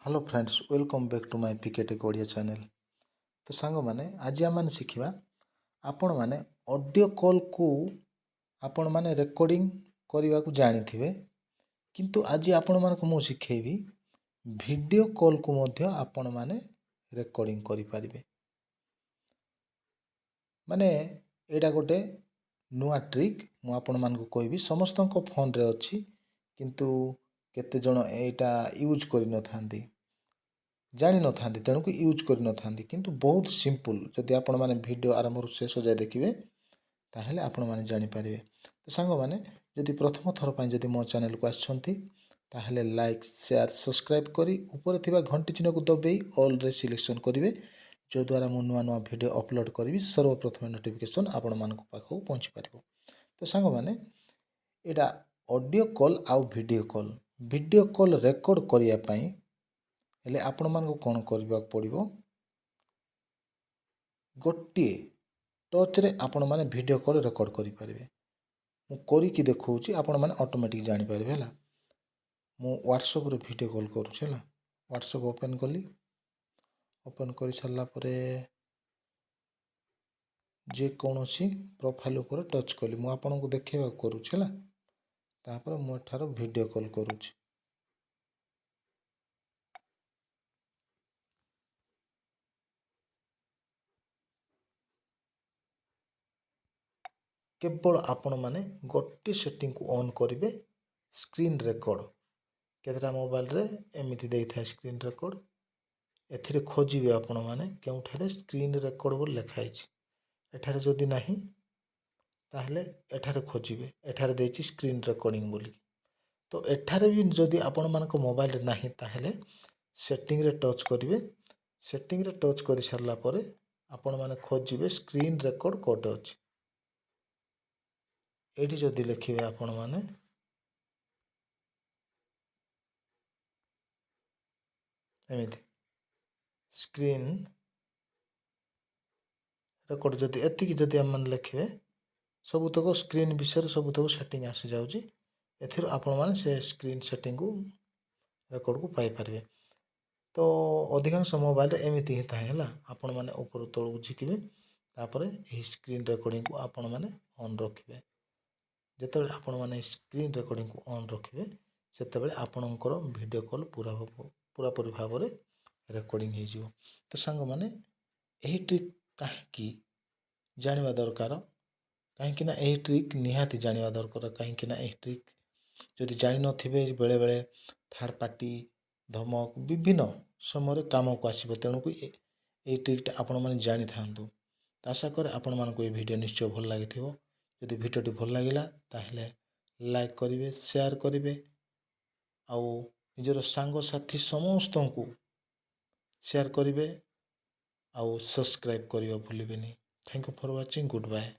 Hello friends welcome back to my पिकेटेक Odia channel. तो song माने आज आम शिखा आपण माने ऑडियो कॉल को आपण माने रेकॉर्डिंग करने को जानी थे किंतु आज आपण मानक मु शिखेबी वीडियो कॉल को मध्य आपण माने रेकॉर्डिंग करि परिबे। माने एटा गोटे नुआ ट्रिक मु आपण मानक कहबी समस्त फोन रे अछि किंतु केते जण एटा यूज करि न थांती जानी न थांती तेणु को यूज करि न थांती किंतु बहुत सिंपल जदि आपण माने वीडियो आरंभ शेष जाए देखिए ताहेले आपण माने जानि पारिबे। तो सांग माने जदि प्रथम थर पय जदि मो चैनल को आछंती ताहेले लाइक शेयर सब्सक्राइब करी ऊपर थिबा घंटी चिन्ह को दबाई ऑल रे सिलेक्शन करिवे जो द्वारा मु नुआ नुआ वीडियो अपलोड करी सर्वप्रथम नोटिफिकेशन आपण मानक पाखो पहुंची पारिबो। तो सांग माने एटा ऑडियो कॉल आउ वीडियो कॉल रेकॉर्ड करिया पय हेले आपण मानक कोन करबा पड़िबो गोटे टच रे आपण माने वीडियो कॉल रेकॉर्ड करि परिबे। मु करी कि देखौची आपण माने ऑटोमेटिक जानि परिबे हला। मु व्हाट्सएप रे वीडियो कॉल करूछ हला। व्हाट्सएप ओपन कली ओपन करि सरला परे जे कोनोसी प्रोफाइल ऊपर टच कली मु आपण को देखेबा करूछ हला। तापर मु एठारो वीडियो कॉल करूछ। केवल आपण माने गोटे सेटिंग को ऑन करिवे स्क्रीन रेकॉर्ड केतरा मोबाइल रे एमिति देई था स्क्रीन रेकॉर्ड एथिरे खोजिबे आपण माने केउठारे स्क्रीन रेकॉर्ड बोल लिखा है एठारे जदि नाही ताहले एठारे खोजिबे एठारे देछि स्क्रीन रेकॉर्डिंग बोली। तो एठारे भी जदि आपण मानक मोबाइल रे नाही ताहले सेटिंग रे टच करिवे सेटिंग रे टच करि सरला परे आपण माने खोजिबे स्क्रीन रेकॉर्ड कोड अछि एठी जदि लिखिबे आपण माने एमिति स्क्रीन रेकॉर्ड जदि एतिकी जदि हम मन लिखिबे सबुतक स्क्रीन विषय सबुतक सेटिंग आसी जाउची एथिर आपण माने से स्क्रीन सेटिंग को रेकॉर्ड को पाई परिबे। तो अधिकांश मोबाइल रे एमिति ही थाए हला आपण माने ऊपर तळ झिकिबे तापरे एही स्क्रीन रेकॉर्डिंग को आपण माने ऑन रखिबे जेतेबेले आपण माने स्क्रीन रेकॉर्डिंग को ऑन रखिबे सेतेबेले आपणकर वीडियो कॉल पूरा पूरी भाव रे रेकॉर्डिंग हे जिवो। तो सांग माने एही ट्रिक काहेकि जानिबा दरकार कहीं ना यही ट्रिक निहाती जानिबा दरकार कहीं ना यही ट्रिक जदि जानि नथिबे बेले बेले थर्ड पार्टी धमक विभिन्न समय काम को आसीबो तेणु को ए ट्रिकटा आपण माने जानि थांतु। आशा करे आपण मानको ए वीडियो निश्चय भल लागिथिबो जदि वीडियोटी भल लागिला ताहले लाइक करिवे शेयर करिवे आउ निजर सांग साथी समस्त को शेयर करिवे आउ सब्सक्राइब करिवा भूलिबेनी। Thank you for watching good bye.